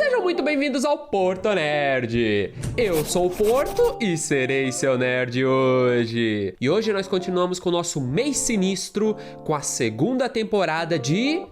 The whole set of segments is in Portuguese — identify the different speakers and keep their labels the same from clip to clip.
Speaker 1: Sejam muito bem-vindos ao Porto Nerd. Eu sou o Porto e serei seu nerd hoje. E hoje nós continuamos com o nosso mês sinistro com a segunda temporada de...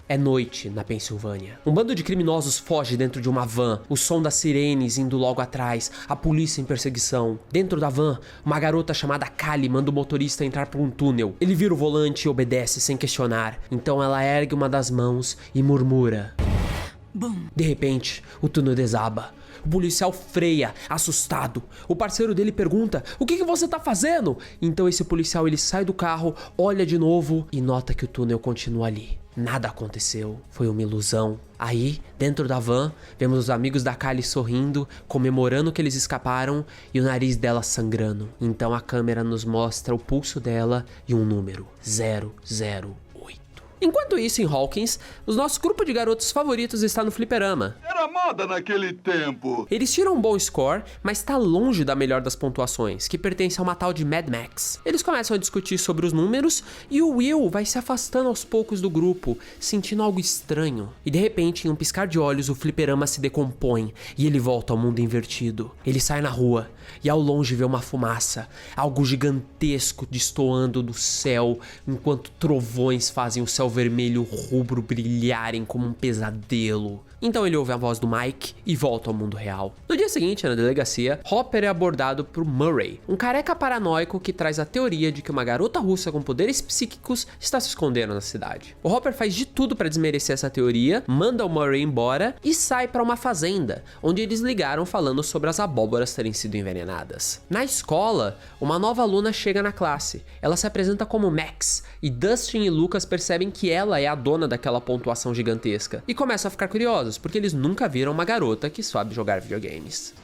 Speaker 1: É noite na Pensilvânia. Um bando de criminosos foge dentro de uma van, o som das sirenes indo logo atrás, a polícia em perseguição. Dentro da van, uma garota chamada Callie manda o motorista entrar por um túnel. Ele vira o volante e obedece sem questionar. Então ela ergue uma das mãos e murmura. Bom. De repente, o túnel desaba. O policial freia, assustado. O parceiro dele pergunta, o que você tá fazendo? Então esse policial ele sai do carro, olha de novo e nota que o túnel continua ali. Nada aconteceu, foi uma ilusão. Aí, dentro da van, vemos os amigos da Callie sorrindo, comemorando que eles escaparam e o nariz dela sangrando. Então a câmera nos mostra o pulso dela e um número, 008. Enquanto isso, em Hawkins, o nosso grupo de garotos favoritos está no fliperama.
Speaker 2: Era moda naquele tempo.
Speaker 1: Eles tiram um bom score, mas está longe da melhor das pontuações, que pertence a uma tal de Mad Max. Eles começam a discutir sobre os números e o Will vai se afastando aos poucos do grupo, sentindo algo estranho. E de repente, em um piscar de olhos, o fliperama se decompõe e ele volta ao mundo invertido. Ele sai na rua e ao longe vê uma fumaça, algo gigantesco destoando do céu, enquanto trovões fazem o céu vermelho rubro brilharem como um pesadelo. Então ele ouve a voz do Mike e volta ao mundo real. No dia seguinte, na delegacia, Hopper é abordado por Murray, um careca paranoico que traz a teoria de que uma garota russa com poderes psíquicos está se escondendo na cidade. O Hopper faz de tudo para desmerecer essa teoria, manda o Murray embora e sai para uma fazenda, onde eles ligaram falando sobre as abóboras terem sido envenenadas. Na escola, uma nova aluna chega na classe. Ela se apresenta como Max, e Dustin e Lucas percebem que ela é a dona daquela pontuação gigantesca, e começam a ficar curiosos, porque eles nunca viram uma garota que sabe jogar videogames.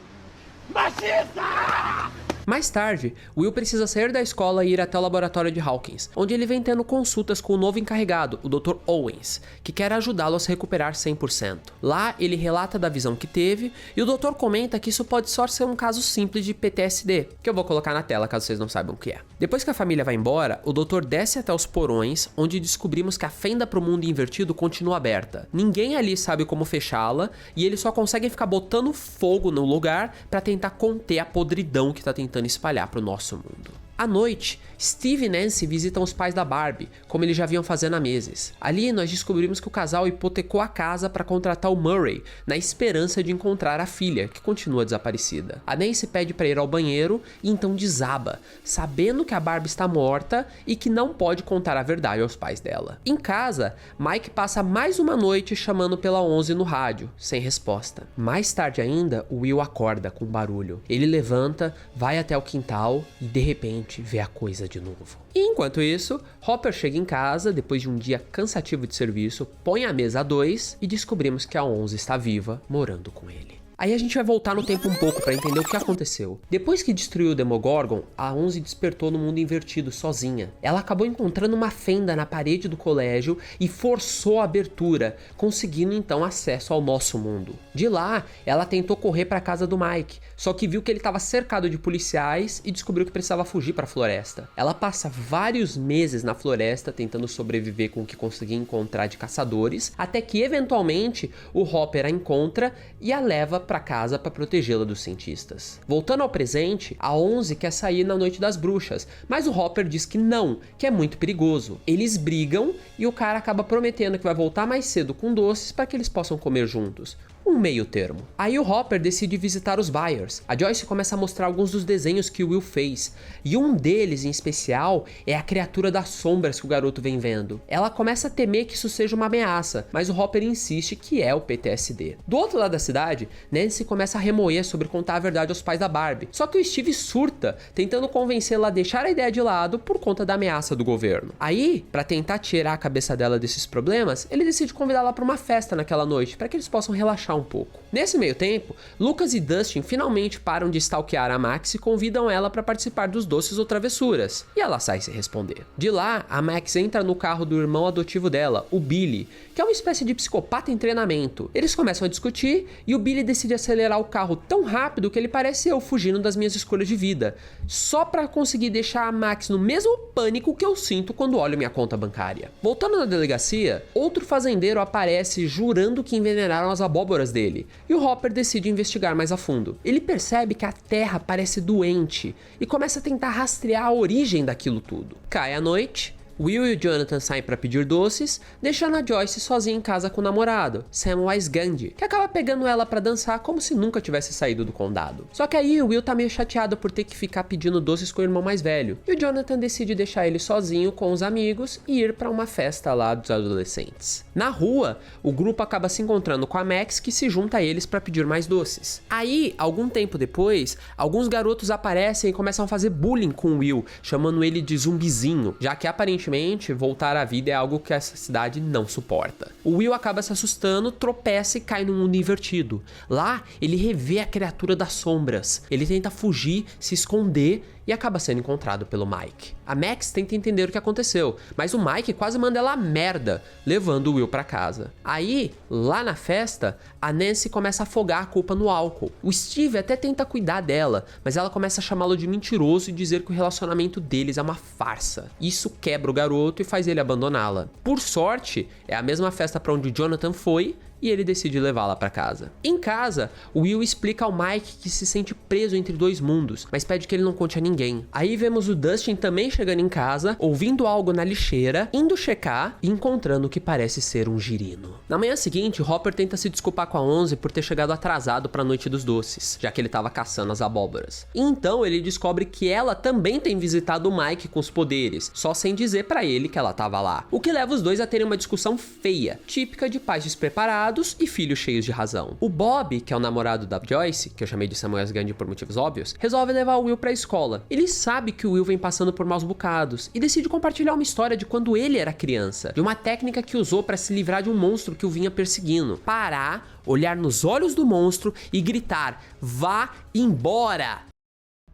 Speaker 1: Machista! Mais tarde, Will precisa sair da escola e ir até o laboratório de Hawkins, onde ele vem tendo consultas com o novo encarregado, o Dr. Owens, que quer ajudá-lo a se recuperar 100%. Lá, ele relata da visão que teve, e o doutor comenta que isso pode só ser um caso simples de PTSD, que eu vou colocar na tela caso vocês não saibam o que é. Depois que a família vai embora, o doutor desce até os porões, onde descobrimos que a fenda para o mundo invertido continua aberta. Ninguém ali sabe como fechá-la, e eles só conseguem ficar botando fogo no lugar para tentar conter a podridão que tá tentando espalhar para o nosso mundo. À noite, Steve e Nancy visitam os pais da Barbie, como eles já vinham fazendo há meses. Ali, nós descobrimos que o casal hipotecou a casa para contratar o Murray, na esperança de encontrar a filha, que continua desaparecida. A Nancy pede para ir ao banheiro e então desaba, sabendo que a Barbie está morta e que não pode contar a verdade aos pais dela. Em casa, Mike passa mais uma noite chamando pela 11 no rádio, sem resposta. Mais tarde ainda, o Will acorda com barulho. Ele levanta, vai até o quintal e, de repente, vê a coisa de novo. E enquanto isso, Hopper chega em casa depois de um dia cansativo de serviço, põe a mesa a 2 e descobrimos que a 11 está viva, morando com ele. Aí a gente vai voltar no tempo um pouco para entender o que aconteceu. Depois que destruiu o Demogorgon, a 11 despertou no mundo invertido sozinha. Ela acabou encontrando uma fenda na parede do colégio e forçou a abertura, conseguindo então acesso ao nosso mundo. De lá, ela tentou correr para a casa do Mike, só que viu que ele estava cercado de policiais e descobriu que precisava fugir para a floresta. Ela passa vários meses na floresta tentando sobreviver com o que conseguia encontrar de caçadores, até que eventualmente o Hopper a encontra e a leva para casa para protegê-la dos cientistas. Voltando ao presente, a 11 quer sair na Noite das Bruxas, mas o Hopper diz que não, que é muito perigoso. Eles brigam e o cara acaba prometendo que vai voltar mais cedo com doces para que eles possam comer juntos. um meio termo. Aí o Hopper decide visitar os Byers. A Joyce começa a mostrar alguns dos desenhos que o Will fez, e um deles em especial é a criatura das sombras que o garoto vem vendo. Ela começa a temer que isso seja uma ameaça, mas o Hopper insiste que é o PTSD. Do outro lado da cidade, Nancy começa a remoer sobre contar a verdade aos pais da Barbie, só que o Steve surta, tentando convencê-la a deixar a ideia de lado por conta da ameaça do governo. Aí, para tentar tirar a cabeça dela desses problemas, ele decide convidá-la para uma festa naquela noite, para que eles possam relaxar um pouco. Nesse meio tempo, Lucas e Dustin finalmente param de stalkear a Max e convidam ela para participar dos doces ou travessuras, e ela sai sem responder. De lá, a Max entra no carro do irmão adotivo dela, o Billy, que é uma espécie de psicopata em treinamento. Eles começam a discutir e o Billy decide acelerar o carro tão rápido que ele parece eu fugindo das minhas escolhas de vida, só para conseguir deixar a Max no mesmo pânico que eu sinto quando olho minha conta bancária. Voltando na delegacia, outro fazendeiro aparece jurando que envenenaram as abóboras dele, e o Hopper decide investigar mais a fundo. Ele percebe que a terra parece doente e começa a tentar rastrear a origem daquilo tudo. Cai a noite, Will e o Jonathan saem para pedir doces, deixando a Joyce sozinha em casa com o namorado, Samwise Gamgee, que acaba pegando ela para dançar como se nunca tivesse saído do condado. Só que aí o Will tá meio chateado por ter que ficar pedindo doces com o irmão mais velho, e o Jonathan decide deixar ele sozinho com os amigos e ir para uma festa lá dos adolescentes. Na rua, o grupo acaba se encontrando com a Max, que se junta a eles para pedir mais doces. Aí, algum tempo depois, alguns garotos aparecem e começam a fazer bullying com o Will, chamando ele de zumbizinho, já que aparentemente voltar à vida é algo que essa cidade não suporta. O Will acaba se assustando, tropeça e cai num mundo invertido. Lá, ele revê a criatura das sombras. Ele tenta fugir, se esconder e acaba sendo encontrado pelo Mike. A Max tenta entender o que aconteceu, mas o Mike quase manda ela a merda, levando o Will pra casa. Aí, lá na festa, a Nancy começa a afogar a culpa no álcool. O Steve até tenta cuidar dela, mas ela começa a chamá-lo de mentiroso e dizer que o relacionamento deles é uma farsa. Isso quebra o garoto e faz ele abandoná-la. Por sorte, é a mesma festa pra onde o Jonathan foi, e ele decide levá-la para casa. Em casa, o Will explica ao Mike que se sente preso entre dois mundos, mas pede que ele não conte a ninguém. Aí vemos o Dustin também chegando em casa, ouvindo algo na lixeira, indo checar e encontrando o que parece ser um girino. Na manhã seguinte, Hopper tenta se desculpar com a 11 por ter chegado atrasado para a noite dos doces, já que ele estava caçando as abóboras. E então ele descobre que ela também tem visitado o Mike com os poderes, só sem dizer para ele que ela estava lá. O que leva os dois a terem uma discussão feia, típica de pais despreparados e filhos cheios de razão. O Bob, que é o namorado da Joyce, que eu chamei de Samwise Gamgee por motivos óbvios, resolve levar o Will pra escola. Ele sabe que o Will vem passando por maus bocados e decide compartilhar uma história de quando ele era criança, de uma técnica que usou para se livrar de um monstro que o vinha perseguindo. Parar, olhar nos olhos do monstro e gritar: "Vá embora!"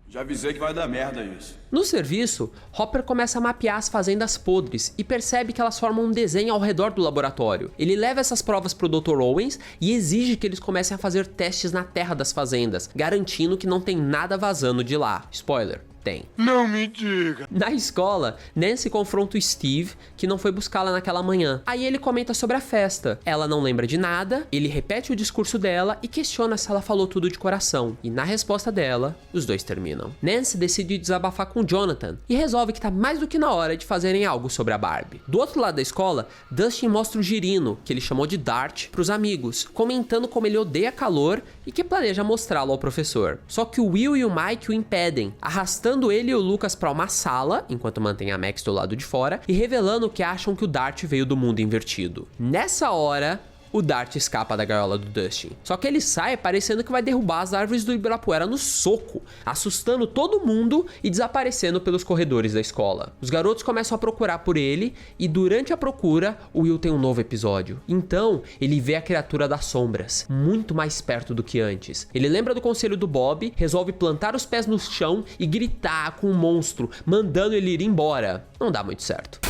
Speaker 2: Já avisei que vai dar merda isso.
Speaker 1: No serviço, Hopper começa a mapear as fazendas podres e percebe que elas formam um desenho ao redor do laboratório. Ele leva essas provas pro Dr. Owens e exige que eles comecem a fazer testes na terra das fazendas, garantindo que não tem nada vazando de lá. Spoiler. Tem.
Speaker 2: Não me diga.
Speaker 1: Na escola, Nancy confronta o Steve, que não foi buscá-la naquela manhã. Aí ele comenta sobre a festa. Ela não lembra de nada, ele repete o discurso dela e questiona se ela falou tudo de coração. E na resposta dela, os dois terminam. Nancy decide desabafar com Jonathan e resolve que tá mais do que na hora de fazerem algo sobre a Barbie. Do outro lado da escola, Dustin mostra o girino, que ele chamou de Dart, pros amigos, comentando como ele odeia calor e que planeja mostrá-lo ao professor. Só que o Will e o Mike o impedem, arrastando ele e o Lucas para uma sala, enquanto mantém a Max do lado de fora, e revelando que acham que o Dart veio do mundo invertido. Nessa hora, o Dart escapa da gaiola do Dustin. Só que ele sai parecendo que vai derrubar as árvores do Ibirapuera no soco, assustando todo mundo e desaparecendo pelos corredores da escola. Os garotos começam a procurar por ele e durante a procura, o Will tem um novo episódio. Então, ele vê a criatura das sombras, muito mais perto do que antes. Ele lembra do conselho do Bob, resolve plantar os pés no chão e gritar com o monstro, mandando ele ir embora. Não dá muito certo.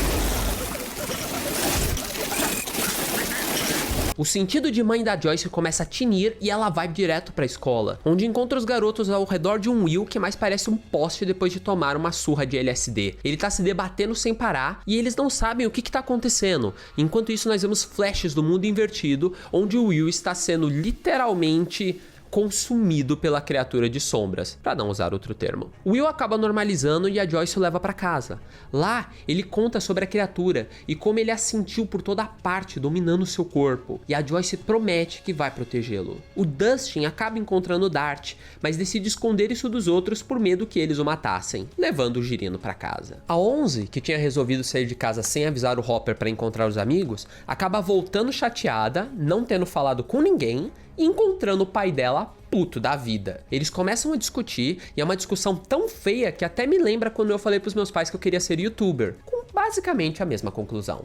Speaker 1: O sentido de mãe da Joyce começa a tinir e ela vai direto pra escola, onde encontra os garotos ao redor de um Will que mais parece um poste depois de tomar uma surra de LSD. Ele tá se debatendo sem parar e eles não sabem o que tá acontecendo. Enquanto isso, nós vemos flashes do mundo invertido, onde o Will está sendo literalmente consumido pela criatura de sombras, pra não usar outro termo. O Will acaba normalizando e a Joyce o leva pra casa. Lá, ele conta sobre a criatura e como ele a sentiu por toda a parte, dominando seu corpo, e a Joyce promete que vai protegê-lo. O Dustin acaba encontrando o Dart, mas decide esconder isso dos outros por medo que eles o matassem, levando o Girino pra casa. A 11, que tinha resolvido sair de casa sem avisar o Hopper pra encontrar os amigos, acaba voltando chateada, não tendo falado com ninguém, e encontrando o pai dela puto da vida. Eles começam a discutir, e é uma discussão tão feia que até me lembra quando eu falei pros meus pais que eu queria ser youtuber, com basicamente a mesma conclusão.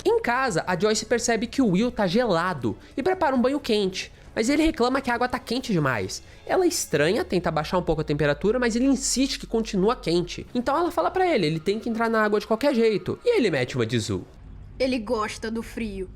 Speaker 1: Em casa, a Joyce percebe que o Will tá gelado e prepara um banho quente, mas ele reclama que a água tá quente demais. Ela estranha, tenta baixar um pouco a temperatura, mas ele insiste que continua quente. Então ela fala pra ele tem que entrar na água de qualquer jeito, e ele mete uma de Zu.
Speaker 3: Ele gosta do frio.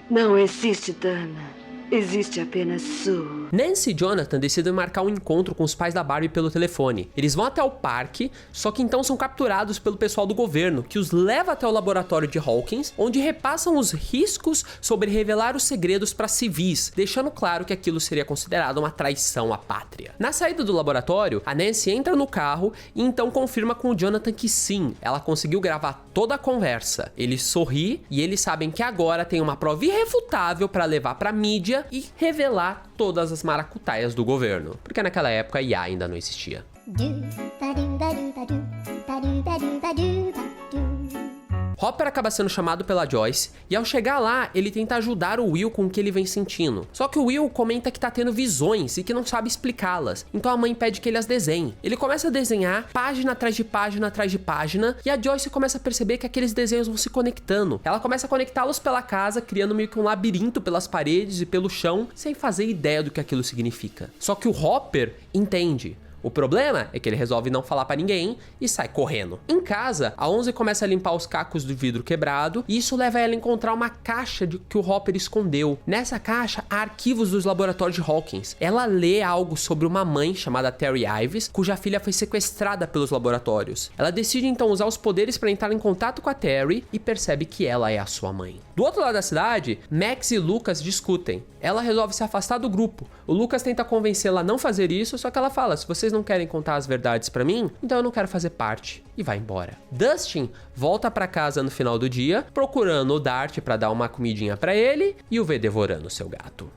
Speaker 4: Não existe Dana. Existe apenas Sue.
Speaker 1: Nancy e Jonathan decidem marcar um encontro com os pais da Barbie pelo telefone. Eles vão até o parque, só que então são capturados pelo pessoal do governo, que os leva até o laboratório de Hawkins, onde repassam os riscos sobre revelar os segredos para civis, deixando claro que aquilo seria considerado uma traição à pátria. Na saída do laboratório, a Nancy entra no carro e então confirma com o Jonathan que sim, ela conseguiu gravar toda a conversa. Ele sorri e eles sabem que agora tem uma prova irrefutável para levar para mídia e revelar todas as maracutaias do governo, porque naquela época a IA ainda não existia. Hopper acaba sendo chamado pela Joyce, e ao chegar lá, ele tenta ajudar o Will com o que ele vem sentindo. Só que o Will comenta que tá tendo visões e que não sabe explicá-las, então a mãe pede que ele as desenhe. Ele começa a desenhar, página atrás de página atrás de página, e a Joyce começa a perceber que aqueles desenhos vão se conectando. Ela começa a conectá-los pela casa, criando meio que um labirinto pelas paredes e pelo chão, sem fazer ideia do que aquilo significa. Só que o Hopper entende. O problema é que ele resolve não falar pra ninguém e sai correndo. Em casa, a 11 começa a limpar os cacos do vidro quebrado e isso leva ela a encontrar uma caixa que o Hopper escondeu. Nessa caixa, há arquivos dos laboratórios de Hawkins. Ela lê algo sobre uma mãe chamada Terry Ives, cuja filha foi sequestrada pelos laboratórios. Ela decide então usar os poderes para entrar em contato com a Terry e percebe que ela é a sua mãe. Do outro lado da cidade, Max e Lucas discutem. Ela resolve se afastar do grupo. O Lucas tenta convencê-la a não fazer isso, só que ela fala, se vocês não querem contar as verdades pra mim, então eu não quero fazer parte, e vai embora. Dustin volta pra casa no final do dia, procurando o Dart pra dar uma comidinha pra ele, e o vê devorando seu gato.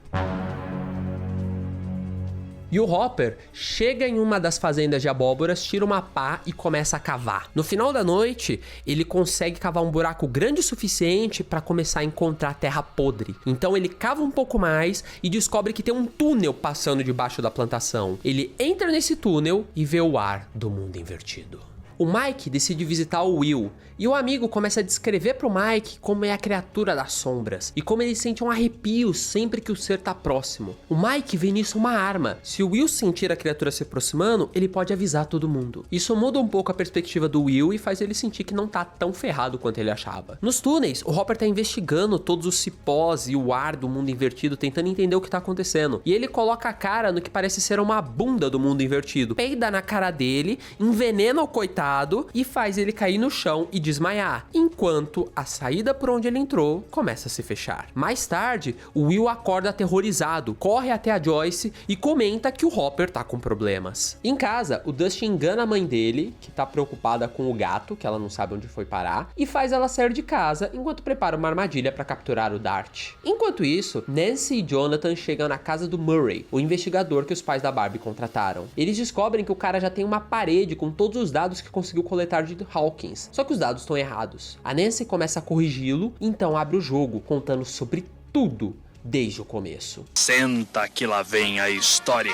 Speaker 1: E o Hopper chega em uma das fazendas de abóboras, tira uma pá e começa a cavar. No final da noite, ele consegue cavar um buraco grande o suficiente para começar a encontrar terra podre. Então ele cava um pouco mais e descobre que tem um túnel passando debaixo da plantação. Ele entra nesse túnel e vê o ar do mundo invertido. O Mike decide visitar o Will, e o amigo começa a descrever pro Mike como é a criatura das sombras, e como ele sente um arrepio sempre que o ser tá próximo. O Mike vê nisso uma arma. Se o Will sentir a criatura se aproximando, ele pode avisar todo mundo. Isso muda um pouco a perspectiva do Will e faz ele sentir que não tá tão ferrado quanto ele achava. Nos túneis, o Hopper tá investigando todos os cipós e o ar do mundo invertido, tentando entender o que tá acontecendo. E ele coloca a cara no que parece ser uma bunda do mundo invertido, peida na cara dele, envenena o coitado e faz ele cair no chão e desmaiar, enquanto a saída por onde ele entrou começa a se fechar. Mais tarde, o Will acorda aterrorizado, corre até a Joyce e comenta que o Hopper tá com problemas. Em casa, o Dustin engana a mãe dele, que tá preocupada com o gato, que ela não sabe onde foi parar, e faz ela sair de casa enquanto prepara uma armadilha para capturar o Dart. Enquanto isso, Nancy e Jonathan chegam na casa do Murray, o investigador que os pais da Barbie contrataram. Eles descobrem que o cara já tem uma parede com todos os dados que conseguiu coletar de Hawkins, só que os dados estão errados. A Nancy começa a corrigi-lo, então abre o jogo, contando sobre tudo desde o começo.
Speaker 2: Senta que lá vem a história.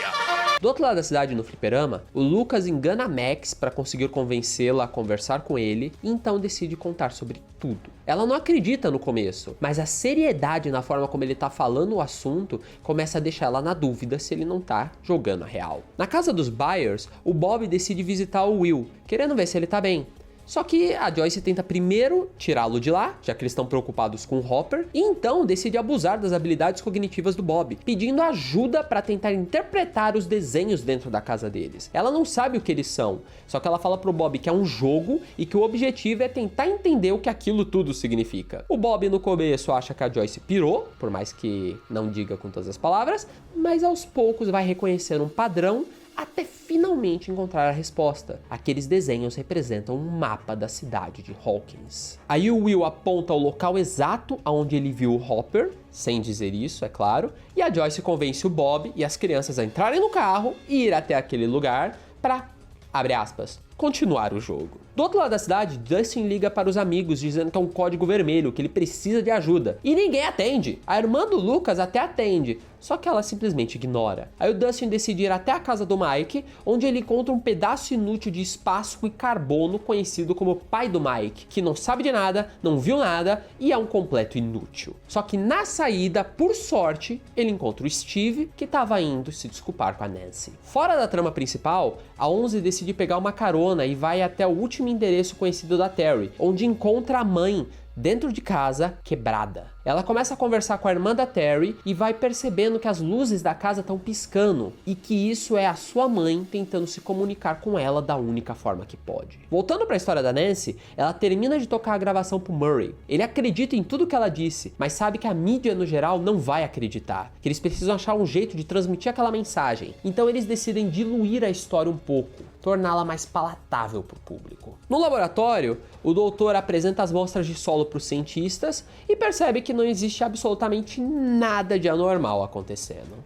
Speaker 1: Do outro lado da cidade, no fliperama, o Lucas engana a Max para conseguir convencê-la a conversar com ele e então decide contar sobre tudo. Ela não acredita no começo, mas a seriedade na forma como ele tá falando o assunto começa a deixar ela na dúvida se ele não tá jogando a real. Na casa dos Byers, o Bob decide visitar o Will, querendo ver se ele tá bem. Só que a Joyce tenta primeiro tirá-lo de lá, já que eles estão preocupados com o Hopper, e então decide abusar das habilidades cognitivas do Bob, pedindo ajuda para tentar interpretar os desenhos dentro da casa deles. Ela não sabe o que eles são, só que ela fala pro Bob que é um jogo e que o objetivo é tentar entender o que aquilo tudo significa. O Bob no começo acha que a Joyce pirou, por mais que não diga com todas as palavras, mas aos poucos vai reconhecendo um padrão até finalmente encontrar a resposta. Aqueles desenhos representam um mapa da cidade de Hawkins. Aí o Will aponta o local exato aonde ele viu o Hopper, sem dizer isso, é claro, e a Joyce convence o Bob e as crianças a entrarem no carro e ir até aquele lugar para, abre aspas, continuar o jogo. Do outro lado da cidade, Dustin liga para os amigos dizendo que é um código vermelho, que ele precisa de ajuda. E ninguém atende. A irmã do Lucas até atende, só que ela simplesmente ignora. Aí o Dustin decide ir até a casa do Mike, onde ele encontra um pedaço inútil de espaço e carbono conhecido como pai do Mike, que não sabe de nada, não viu nada e é um completo inútil. Só que na saída, por sorte, ele encontra o Steve, que estava indo se desculpar com a Nancy. Fora da trama principal, a 11 decide pegar uma carona e vai até o último endereço conhecido da Terry, onde encontra a mãe dentro de casa, quebrada. Ela começa a conversar com a irmã da Terry e vai percebendo que as luzes da casa estão piscando e que isso é a sua mãe tentando se comunicar com ela da única forma que pode. Voltando para a história da Nancy, ela termina de tocar a gravação pro Murray. Ele acredita em tudo que ela disse, mas sabe que a mídia no geral não vai acreditar, que eles precisam achar um jeito de transmitir aquela mensagem. Então eles decidem diluir a história um pouco, torná-la mais palatável para o público. No laboratório, o doutor apresenta as amostras de solo para os cientistas e percebe que não existe absolutamente nada de anormal acontecendo.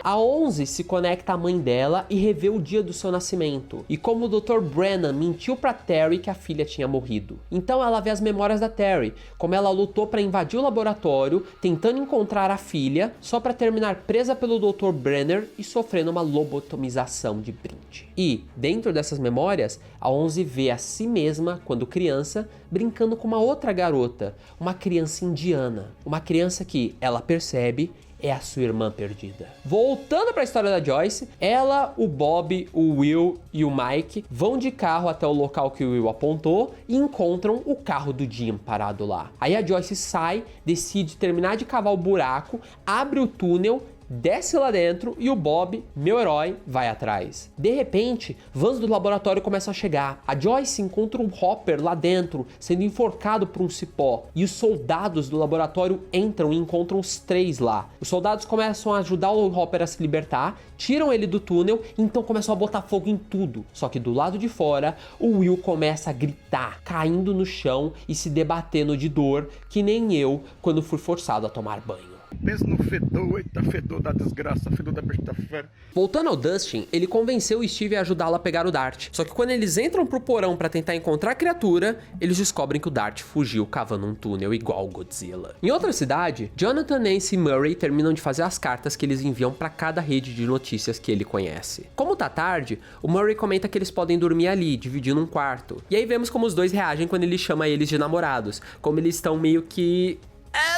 Speaker 1: A 11 se conecta à mãe dela e revê o dia do seu nascimento, e como o Dr. Brennan mentiu pra Terry que a filha tinha morrido. Então ela vê as memórias da Terry, como ela lutou para invadir o laboratório, tentando encontrar a filha, só para terminar presa pelo Dr. Brenner e sofrendo uma lobotomização de brinde. E, dentro dessas memórias, a 11 vê a si mesma, quando criança, brincando com uma outra garota, uma criança indiana, uma criança que, ela percebe, é a sua irmã perdida. Voltando para a história da Joyce, ela, o Bob, o Will e o Mike vão de carro até o local que o Will apontou e encontram o carro do Jim parado lá. Aí a Joyce sai, decide terminar de cavar o buraco, abre o túnel, desce lá dentro e o Bob, meu herói, vai atrás. De repente, vans do laboratório começam a chegar. A Joyce encontra um Hopper lá dentro, sendo enforcado por um cipó. E os soldados do laboratório entram e encontram os três lá. Os soldados começam a ajudar o Hopper a se libertar, tiram ele do túnel e então começam a botar fogo em tudo. Só que do lado de fora, o Will começa a gritar, caindo no chão e se debatendo de dor, que nem eu quando fui forçado a tomar banho.
Speaker 5: Pensa no fedor, eita, fedor da desgraça, fedor da besta-feira.
Speaker 1: Voltando ao Dustin, ele convenceu o Steve a ajudá-lo a pegar o Dart. Só que quando eles entram pro porão pra tentar encontrar a criatura, eles descobrem que o Dart fugiu cavando um túnel igual Godzilla. Em outra cidade, Jonathan, Nancy e Murray terminam de fazer as cartas que eles enviam pra cada rede de notícias que ele conhece. Como tá tarde, o Murray comenta que eles podem dormir ali, dividindo um quarto. E aí vemos como os dois reagem quando ele chama eles de namorados, como eles estão meio que...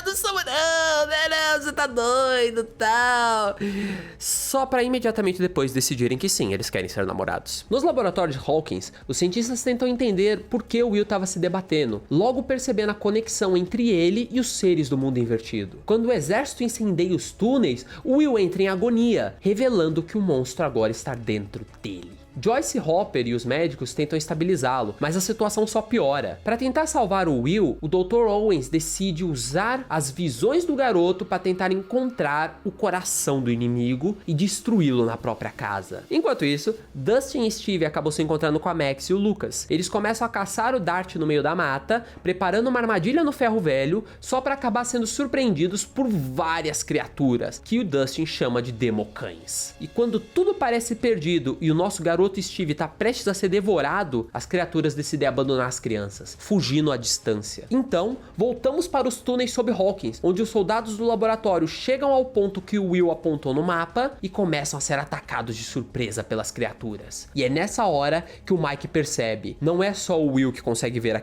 Speaker 1: não somos não, né, você tá doido, tal. Só pra imediatamente depois decidirem que sim, eles querem ser namorados. Nos laboratórios de Hawkins, os cientistas tentam entender por que o Will tava se debatendo, logo percebendo a conexão entre ele e os seres do mundo invertido. Quando o exército incendeia os túneis, o Will entra em agonia, revelando que o monstro agora está dentro dele. Joyce, Hopper e os médicos tentam estabilizá-lo, mas a situação só piora. Para tentar salvar o Will, o Dr. Owens decide usar as visões do garoto para tentar encontrar o coração do inimigo e destruí-lo na própria casa. Enquanto isso, Dustin e Steve acabam se encontrando com a Max e o Lucas. Eles começam a caçar o Dart no meio da mata, preparando uma armadilha no ferro velho, só para acabar sendo surpreendidos por várias criaturas, que o Dustin chama de democães. E quando tudo parece perdido e o nosso garoto Steve tá prestes a ser devorado, as criaturas decidem abandonar as crianças, fugindo à distância. Então, voltamos para os túneis sob Hawkins, onde os soldados do laboratório chegam ao ponto que o Will apontou no mapa e começam a ser atacados de surpresa pelas criaturas. E é nessa hora que o Mike percebe, não é só o Will que consegue ver a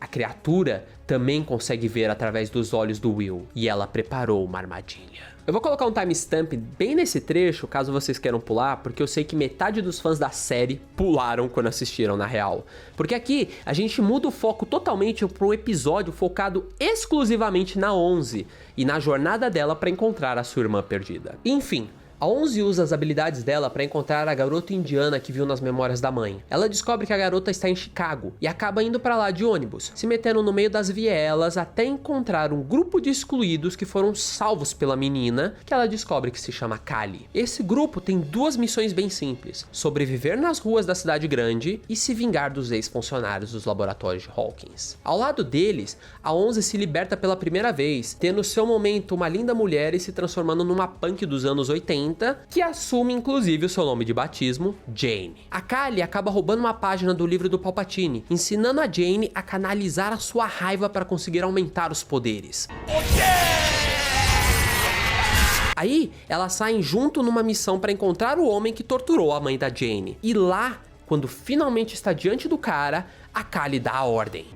Speaker 1: criatura também consegue ver através dos olhos do Will, e ela preparou uma armadilha. Eu vou colocar um timestamp bem nesse trecho, caso vocês queiram pular, porque eu sei que metade dos fãs da série pularam quando assistiram, na real. Porque aqui a gente muda o foco totalmente para um episódio focado exclusivamente na 11 e na jornada dela para encontrar a sua irmã perdida. Enfim, a 11 usa as habilidades dela para encontrar a garota indiana que viu nas memórias da mãe. Ela descobre que a garota está em Chicago e acaba indo para lá de ônibus, se metendo no meio das vielas até encontrar um grupo de excluídos que foram salvos pela menina, que ela descobre que se chama Kali. Esse grupo tem duas missões bem simples: sobreviver nas ruas da cidade grande e se vingar dos ex-funcionários dos laboratórios de Hawkins. Ao lado deles, a 11 se liberta pela primeira vez, tendo seu momento uma linda mulher e se transformando numa punk dos anos 80, que assume inclusive o seu nome de batismo, Jane. A Kali acaba roubando uma página do livro do Palpatine, ensinando a Jane a canalizar a sua raiva para conseguir aumentar os poderes. Aí, elas saem junto numa missão para encontrar o homem que torturou a mãe da Jane. E lá, quando finalmente está diante do cara, a Kali dá a ordem: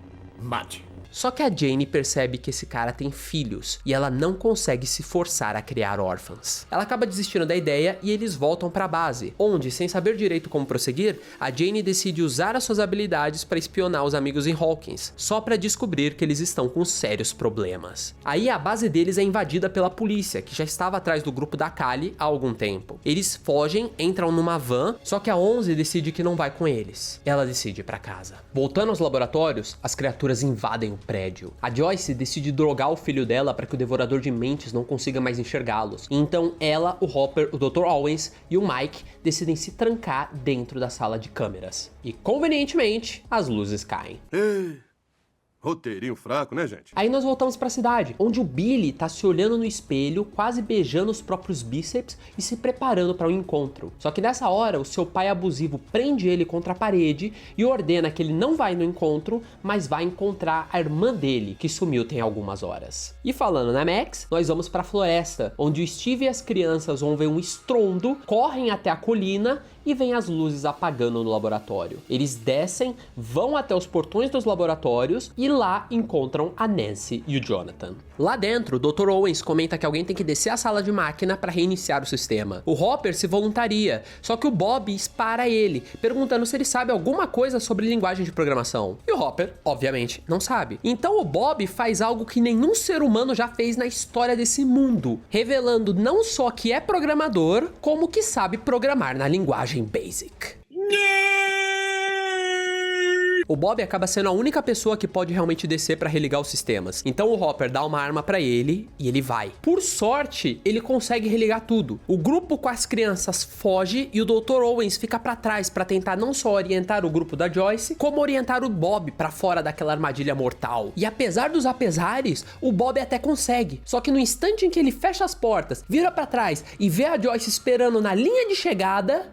Speaker 5: Mate.
Speaker 1: Só que a Jane percebe que esse cara tem filhos e ela não consegue se forçar a criar órfãs. Ela acaba desistindo da ideia e eles voltam para a base, onde, sem saber direito como prosseguir, a Jane decide usar as suas habilidades para espionar os amigos em Hawkins, só para descobrir que eles estão com sérios problemas. Aí a base deles é invadida pela polícia, que já estava atrás do grupo da Kali há algum tempo. Eles fogem, entram numa van, só que a 11 decide que não vai com eles. Ela decide ir para casa. Voltando aos laboratórios, as criaturas invadem o prédio. A Joyce decide drogar o filho dela para que o devorador de mentes não consiga mais enxergá-los. Então ela, o Hopper, o Dr. Owens e o Mike decidem se trancar dentro da sala de câmeras. E convenientemente, as luzes caem.
Speaker 6: Roteirinho fraco, né, gente?
Speaker 1: Aí nós voltamos pra cidade, onde o Billy tá se olhando no espelho, quase beijando os próprios bíceps e se preparando para um encontro. Só que nessa hora, o seu pai abusivo prende ele contra a parede e ordena que ele não vai no encontro, mas vai encontrar a irmã dele, que sumiu tem algumas horas. E falando na Max, nós vamos pra floresta, onde o Steve e as crianças vão ver um estrondo, correm até a colina e vem as luzes apagando no laboratório. Eles descem, vão até os portões dos laboratórios e lá encontram a Nancy e o Jonathan. Lá dentro, o Dr. Owens comenta que alguém tem que descer a sala de máquina para reiniciar o sistema. O Hopper se voluntaria, só que o Bob espara ele, perguntando se ele sabe alguma coisa sobre linguagem de programação. E o Hopper, obviamente, não sabe. Então o Bob faz algo que nenhum ser humano já fez na história desse mundo, revelando não só que é programador, como que sabe programar na linguagem Basic. O Bob acaba sendo a única pessoa que pode realmente descer para religar os sistemas. Então o Hopper dá uma arma para ele e ele vai. Por sorte, ele consegue religar tudo. O grupo com as crianças foge e o Dr. Owens fica para trás para tentar não só orientar o grupo da Joyce, como orientar o Bob para fora daquela armadilha mortal. E apesar dos apesares, o Bob até consegue. Só que no instante em que ele fecha as portas, vira para trás e vê a Joyce esperando na linha de chegada,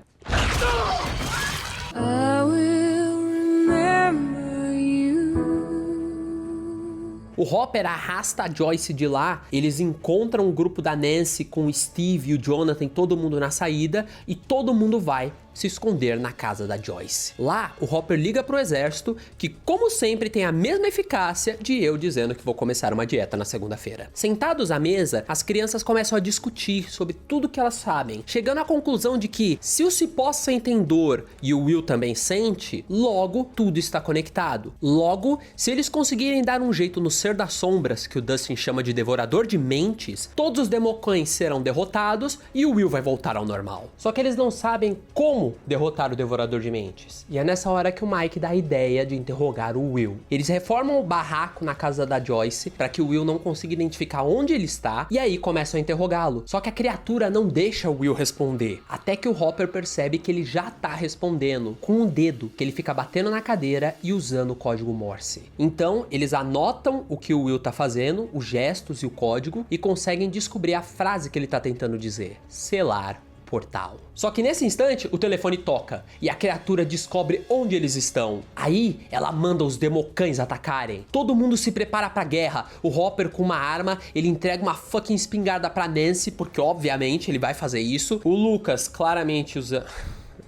Speaker 1: o Hopper arrasta a Joyce de lá, eles encontram o grupo da Nancy com o Steve e o Jonathan, todo mundo na saída, e todo mundo vai se esconder na casa da Joyce. Lá, o Hopper liga pro exército, que como sempre tem a mesma eficácia de eu dizendo que vou começar uma dieta na segunda-feira. Sentados à mesa, as crianças começam a discutir sobre tudo que elas sabem, chegando à conclusão de que se o Cipó sentem dor e o Will também sente, logo tudo está conectado. Logo, se eles conseguirem dar um jeito no Ser das Sombras, que o Dustin chama de Devorador de Mentes, todos os Democães serão derrotados e o Will vai voltar ao normal. Só que eles não sabem como derrotar o Devorador de Mentes. E é nessa hora que o Mike dá a ideia de interrogar o Will. Eles reformam o barraco na casa da Joyce para que o Will não consiga identificar onde ele está e aí começam a interrogá-lo. Só que a criatura não deixa o Will responder, até que o Hopper percebe que ele já tá respondendo com um dedo, que ele fica batendo na cadeira e usando o código Morse. Então eles anotam o que o Will tá fazendo, os gestos e o código, e conseguem descobrir a frase que ele tá tentando dizer: selar portal. Só que nesse instante o telefone toca e a criatura descobre onde eles estão. Aí ela manda os Democães atacarem. Todo mundo se prepara pra guerra. O Hopper com uma arma, ele entrega uma fucking espingarda pra Nancy, porque obviamente ele vai fazer isso. O Lucas claramente usa...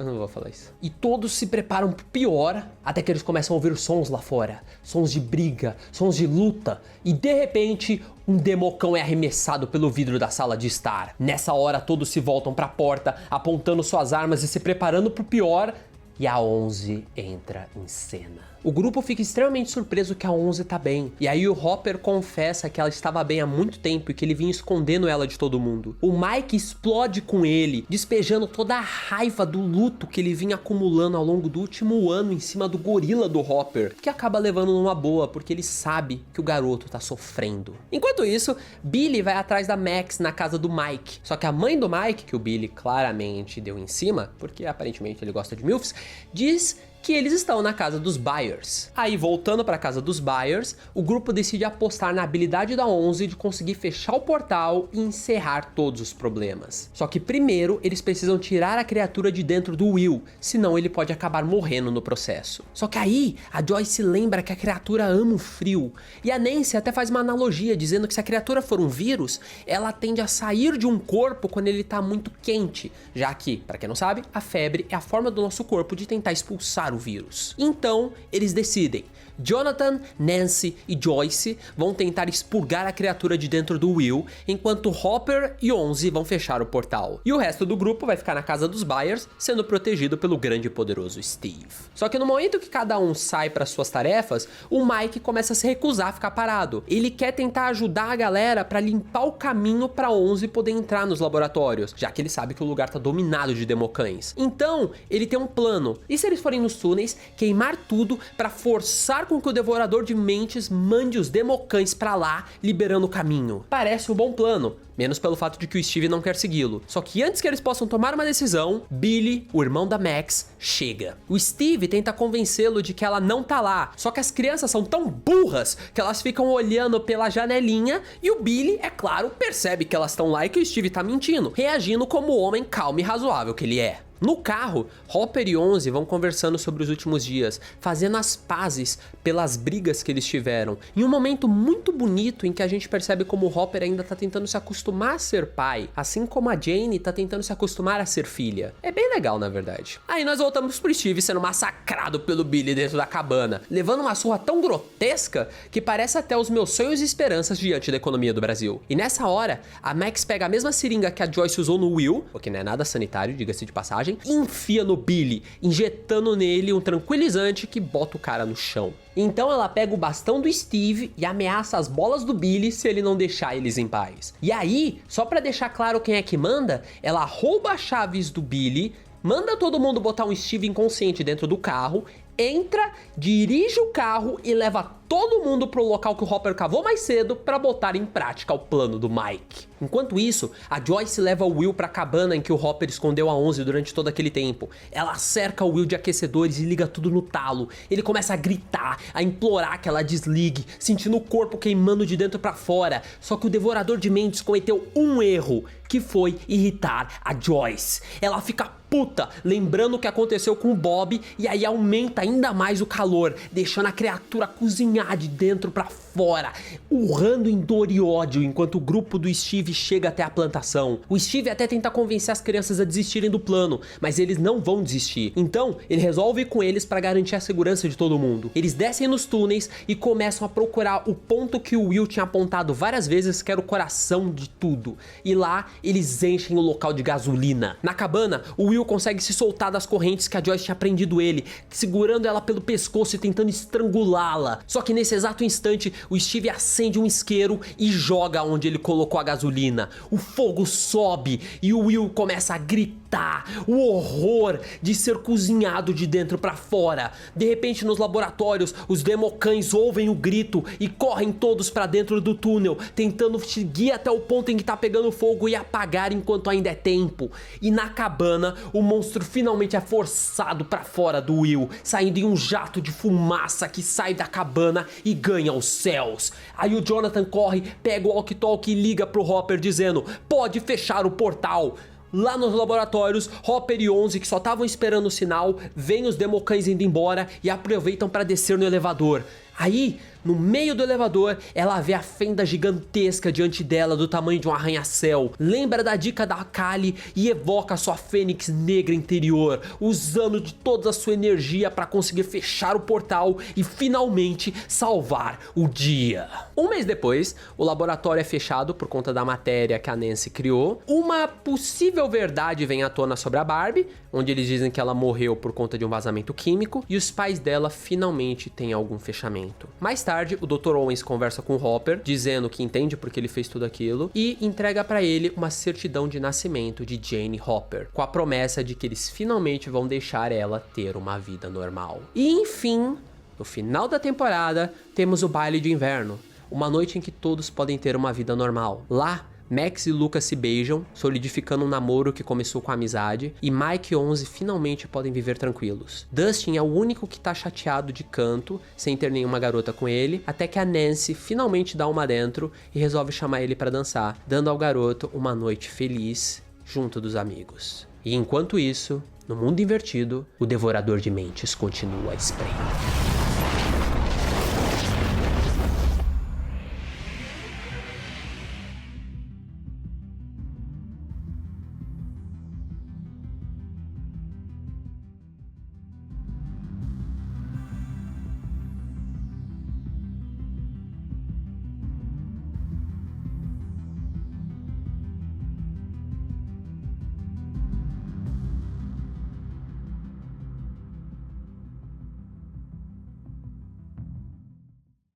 Speaker 1: Eu não vou falar isso. E todos se preparam pro pior, até que eles começam a ouvir sons lá fora. Sons de briga, sons de luta. E de repente, um democão é arremessado pelo vidro da sala de estar. Nessa hora, todos se voltam pra porta, apontando suas armas e se preparando pro pior. E a 11 entra em cena. O grupo fica extremamente surpreso que a 11 tá bem. E aí o Hopper confessa que ela estava bem há muito tempo e que ele vinha escondendo ela de todo mundo. O Mike explode com ele, despejando toda a raiva do luto que ele vinha acumulando ao longo do último ano em cima do gorila do Hopper, que acaba levando numa boa porque ele sabe que o garoto tá sofrendo. Enquanto isso, Billy vai atrás da Max na casa do Mike. Só que a mãe do Mike, que o Billy claramente deu em cima, porque aparentemente ele gosta de MILFs, diz que eles estão na casa dos Byers. Aí, voltando para a casa dos Byers, o grupo decide apostar na habilidade da 11 de conseguir fechar o portal e encerrar todos os problemas. Só que primeiro, eles precisam tirar a criatura de dentro do Will, senão ele pode acabar morrendo no processo. Só que aí, a Joyce lembra que a criatura ama o frio, e a Nancy até faz uma analogia, dizendo que se a criatura for um vírus, ela tende a sair de um corpo quando ele tá muito quente, já que, para quem não sabe, a febre é a forma do nosso corpo de tentar expulsar o vírus. Então, eles decidem. Jonathan, Nancy e Joyce vão tentar expurgar a criatura de dentro do Will, enquanto Hopper e 11 vão fechar o portal. E o resto do grupo vai ficar na casa dos Byers, sendo protegido pelo grande e poderoso Steve. Só que no momento que cada um sai para suas tarefas, o Mike começa a se recusar a ficar parado. Ele quer tentar ajudar a galera para limpar o caminho para 11 poder entrar nos laboratórios, já que ele sabe que o lugar tá dominado de democães. Então, ele tem um plano. E se eles forem nos túneis, queimar tudo para forçar com que o Devorador de Mentes mande os democães pra lá, liberando o caminho. Parece um bom plano, menos pelo fato de que o Steve não quer segui-lo. Só que antes que eles possam tomar uma decisão, Billy, o irmão da Max, chega. O Steve tenta convencê-lo de que ela não tá lá, só que as crianças são tão burras que elas ficam olhando pela janelinha e o Billy, é claro, percebe que elas estão lá e que o Steve tá mentindo, reagindo como o homem calmo e razoável que ele é. No carro, Hopper e 11 vão conversando sobre os últimos dias, fazendo as pazes pelas brigas que eles tiveram, em um momento muito bonito em que a gente percebe como o Hopper ainda tá tentando se acostumar a ser pai, assim como a Jane tá tentando se acostumar a ser filha. É bem legal, na verdade. Aí nós voltamos pro Steve sendo massacrado pelo Billy dentro da cabana, levando uma surra tão grotesca que parece até os meus sonhos e esperanças diante da economia do Brasil. E nessa hora, a Max pega a mesma seringa que a Joyce usou no Will, o que não é nada sanitário, diga-se de passagem, e enfia no Billy, injetando nele um tranquilizante que bota o cara no chão. Então ela pega o bastão do Steve e ameaça as bolas do Billy se ele não deixar eles em paz. E aí, só pra deixar claro quem é que manda, ela rouba as chaves do Billy, manda todo mundo botar um Steve inconsciente dentro do carro, entra, dirige o carro e leva todo mundo pro local que o Hopper cavou mais cedo pra botar em prática o plano do Mike. Enquanto isso, a Joyce leva o Will pra cabana em que o Hopper escondeu a 11 durante todo aquele tempo. Ela cerca o Will de aquecedores e liga tudo no talo. Ele começa a gritar, a implorar que ela desligue, sentindo o corpo queimando de dentro pra fora. Só que o Devorador de Mentes cometeu um erro, que foi irritar a Joyce. Ela fica puta, lembrando o que aconteceu com o Bob, e aí aumenta ainda mais o calor, deixando a criatura cozinhar de dentro pra fora, urrando em dor e ódio, enquanto o grupo do Steve chega até a plantação. O Steve até tenta convencer as crianças a desistirem do plano, mas eles não vão desistir. Então, ele resolve ir com eles para garantir a segurança de todo mundo. Eles descem nos túneis e começam a procurar o ponto que o Will tinha apontado várias vezes, que era o coração de tudo. E lá, eles enchem o local de gasolina. Na cabana, o Will consegue se soltar das correntes que a Joyce tinha prendido ele, segurando ela pelo pescoço e tentando estrangulá-la. Só que nesse exato instante, o Steve acende um isqueiro e joga onde ele colocou a gasolina. O fogo sobe e o Will começa a gritar, o horror de ser cozinhado de dentro pra fora. De repente, nos laboratórios, os democães ouvem o grito e correm todos pra dentro do túnel, tentando seguir até o ponto em que tá pegando fogo e apagar enquanto ainda é tempo. E na cabana, o monstro finalmente é forçado pra fora do Will, saindo em um jato de fumaça que sai da cabana e ganha os céus. Aí o Jonathan corre, pega o walkie-talkie e liga pro Hopper dizendo: pode fechar o portal. Lá nos laboratórios, Hopper e 11, que só estavam esperando o sinal, veem os democães indo embora e aproveitam para descer no elevador. Aí, no meio do elevador, ela vê a fenda gigantesca diante dela do tamanho de um arranha-céu. Lembra da dica da Kali e evoca a sua fênix negra interior, usando de toda a sua energia para conseguir fechar o portal e finalmente salvar o dia. Um mês depois, o laboratório é fechado por conta da matéria que a Nancy criou. Uma possível verdade vem à tona sobre a Barbie, onde eles dizem que ela morreu por conta de um vazamento químico, e os pais dela finalmente têm algum fechamento. Mais tarde, o Dr. Owens conversa com o Hopper, dizendo que entende porque ele fez tudo aquilo, e entrega pra ele uma certidão de nascimento de Jane Hopper, com a promessa de que eles finalmente vão deixar ela ter uma vida normal. E enfim, no final da temporada, temos o baile de inverno, uma noite em que todos podem ter uma vida normal. Lá, Max e Lucas se beijam, solidificando um namoro que começou com a amizade, e Mike e 11 finalmente podem viver tranquilos. Dustin é o único que tá chateado de canto, sem ter nenhuma garota com ele, até que a Nancy finalmente dá uma dentro e resolve chamar ele pra dançar, dando ao garoto uma noite feliz junto dos amigos. E enquanto isso, no mundo invertido, o Devorador de Mentes continua a espreita.